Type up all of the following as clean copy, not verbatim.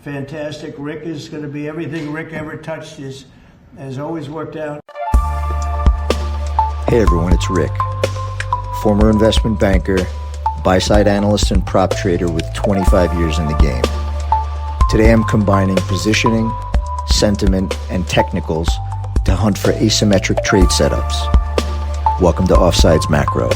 fantastic. Rick is going to be everything Rick ever touched has always worked out. Hey everyone, it's Rick, former investment banker, buy-side analyst and prop trader with 25 years in the game. Today I'm combining positioning, sentiment, and technicals to hunt for asymmetric trade setups. Welcome to Offsides Macro.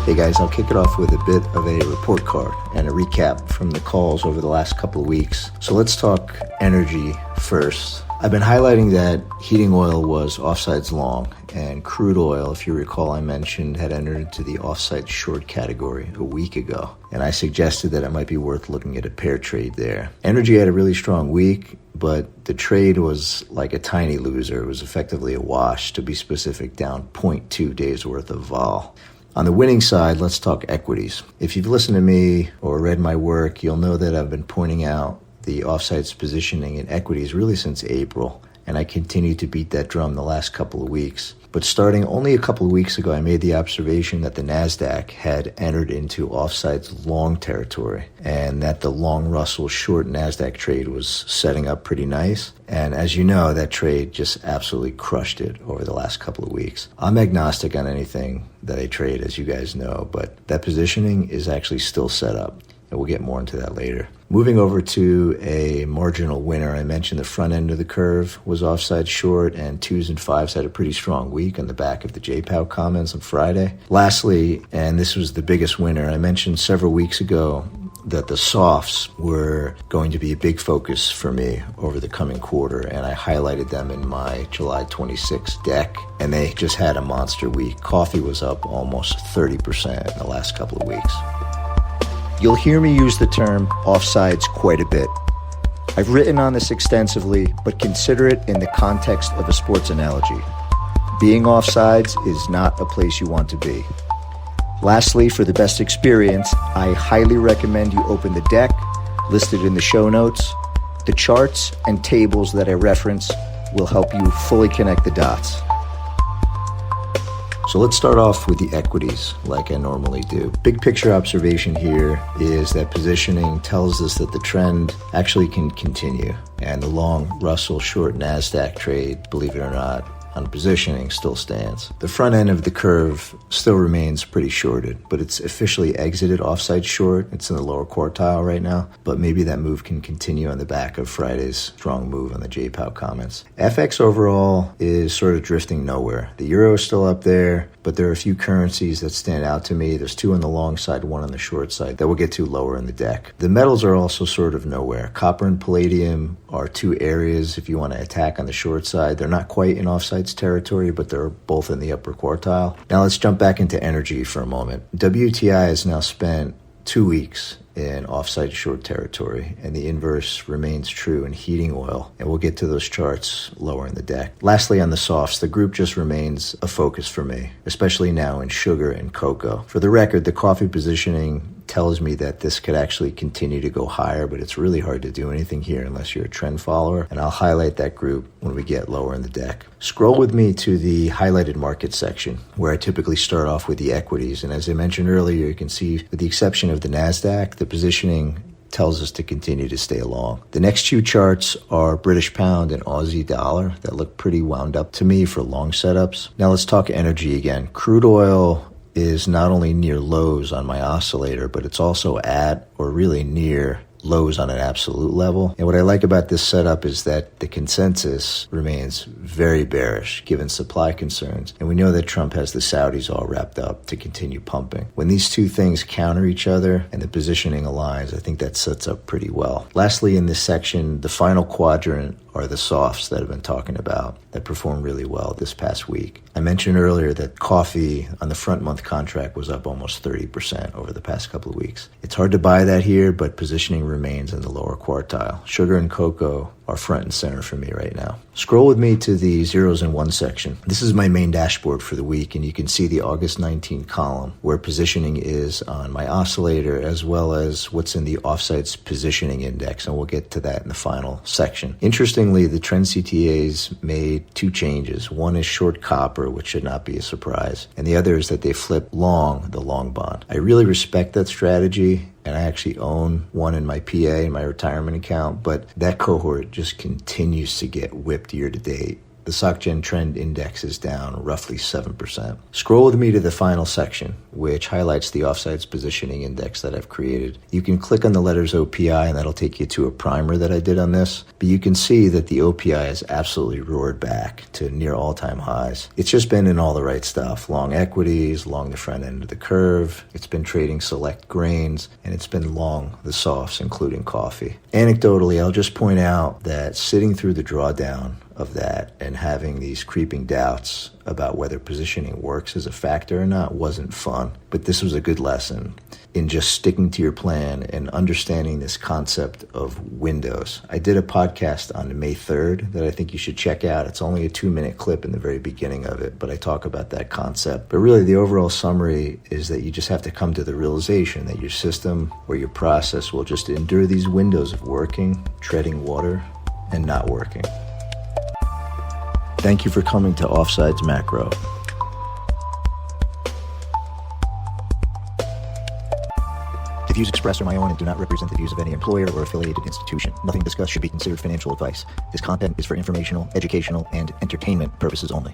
Hey guys, I'll kick it off with a bit of a report card and a recap from the calls over the last couple of weeks. So let's talk energy first. I've been highlighting that heating oil was offsides long, and crude oil, if you recall, I mentioned had entered into the offside short category a week ago, and I suggested that it might be worth looking at a pair trade there. Energy had a really strong week, but the trade was like a tiny loser. It was effectively a wash, to be specific, down 0.2 days worth of vol. On the winning side, let's talk equities. If you've listened to me or read my work, you'll know that I've been pointing out the offsides positioning in equities really since April, and I continue to beat that drum the last couple of weeks. But starting only a couple of weeks ago, I made the observation that the NASDAQ had entered into offsides long territory, and that the long Russell short NASDAQ trade was setting up pretty nice. And as you know, that trade just absolutely crushed it over the last couple of weeks. I'm agnostic on anything that I trade, as you guys know, but that positioning is actually still set up, and we'll get more into that later. Moving over to a marginal winner, I mentioned the front end of the curve was offside short, and 2s and 5s had a pretty strong week on the back of the JPOW comments on Friday. Lastly, and this was the biggest winner, I mentioned several weeks ago that the softs were going to be a big focus for me over the coming quarter, and I highlighted them in my July 26th deck, and they just had a monster week. Coffee was up almost 30% in the last couple of weeks. You'll hear me use the term offsides quite a bit. I've written on this extensively, but consider it in the context of a sports analogy. Being offsides is not a place you want to be. Lastly, for the best experience, I highly recommend you open the deck listed in the show notes. The charts and tables that I reference will help you fully connect the dots. So let's start off with the equities like I normally do. Big picture observation here is that positioning tells us that the trend actually can continue, and the long Russell short NASDAQ trade, believe it or not, on positioning still stands. The front end of the curve still remains pretty shorted, but it's officially exited offside short. It's in the lower quartile right now, but maybe that move can continue on the back of Friday's strong move on the JPOW comments. FX overall is sort of drifting nowhere. The euro is still up there, but there are a few currencies that stand out to me. There's 2 on the long side, 1 on the short side that we'll get to lower in the deck. The metals are also sort of nowhere. Copper and palladium are 2 areas if you want to attack on the short side. They're not quite in offsides territory, but they're both in the upper quartile. Now let's jump back into energy for a moment. WTI has now spent 2 weeks in offside short territory, and the inverse remains true in heating oil, and we'll get to those charts lower in the deck. Lastly, on the softs, the group just remains a focus for me, especially now in sugar and cocoa. For the record, the coffee positioning tells me that this could actually continue to go higher, but it's really hard to do anything here unless you're a trend follower, and I'll highlight that group when we get lower in the deck. Scroll with me to the highlighted market section, where I typically start off with the equities, and as I mentioned earlier, you can see with the exception of the NASDAQ, the positioning tells us to continue to stay along. The next 2 charts are British pound and Aussie dollar that look pretty wound up to me for long setups. Now let's talk energy again. Crude oil is not only near lows on my oscillator, but it's also at or really near lows on an absolute level. And what I like about this setup is that the consensus remains very bearish given supply concerns. And we know that Trump has the Saudis all wrapped up to continue pumping. When these 2 things counter each other and the positioning aligns, I think that sets up pretty well. Lastly, in this section, the final quadrant are the softs that I've been talking about that performed really well this past week. I mentioned earlier that coffee on the front month contract was up almost 30% over the past couple of weeks. It's hard to buy that here, but positioning remains in the lower quartile. Sugar and cocoa are front and center for me right now. Scroll with me to the zeros and ones section. This is my main dashboard for the week, and you can see the August 19 column where positioning is on my oscillator as well as what's in the Offsides Positioning Index, and we'll get to that in the final section. Interestingly, the trend CTAs made two changes. One is short copper, which should not be a surprise, and the other is that they flip long the long bond. I really respect that strategy, and I actually own one in my PA, in my retirement account, but that cohort just continues to get whipped year to date. The SocGen Trend Index is down roughly 7%. Scroll with me to the final section, which highlights the Offsides Positioning Index that I've created. You can click on the letters OPI, and that'll take you to a primer that I did on this. But you can see that the OPI has absolutely roared back to near all-time highs. It's just been in all the right stuff. Long equities, long the front end of the curve. It's been trading select grains, and it's been long the softs, including coffee. Anecdotally, I'll just point out that sitting through the drawdown of that and having these creeping doubts about whether positioning works as a factor or not wasn't fun. But this was a good lesson in just sticking to your plan and understanding this concept of windows. I did a podcast on May 3rd that I think you should check out. It's only a 2-minute clip in the very beginning of it, but I talk about that concept. But really, the overall summary is that you just have to come to the realization that your system or your process will just endure these windows of working, treading water, and not working. Thank you for coming to Offsides Macro. The views expressed are my own and do not represent the views of any employer or affiliated institution. Nothing discussed should be considered financial advice. This content is for informational, educational, and entertainment purposes only.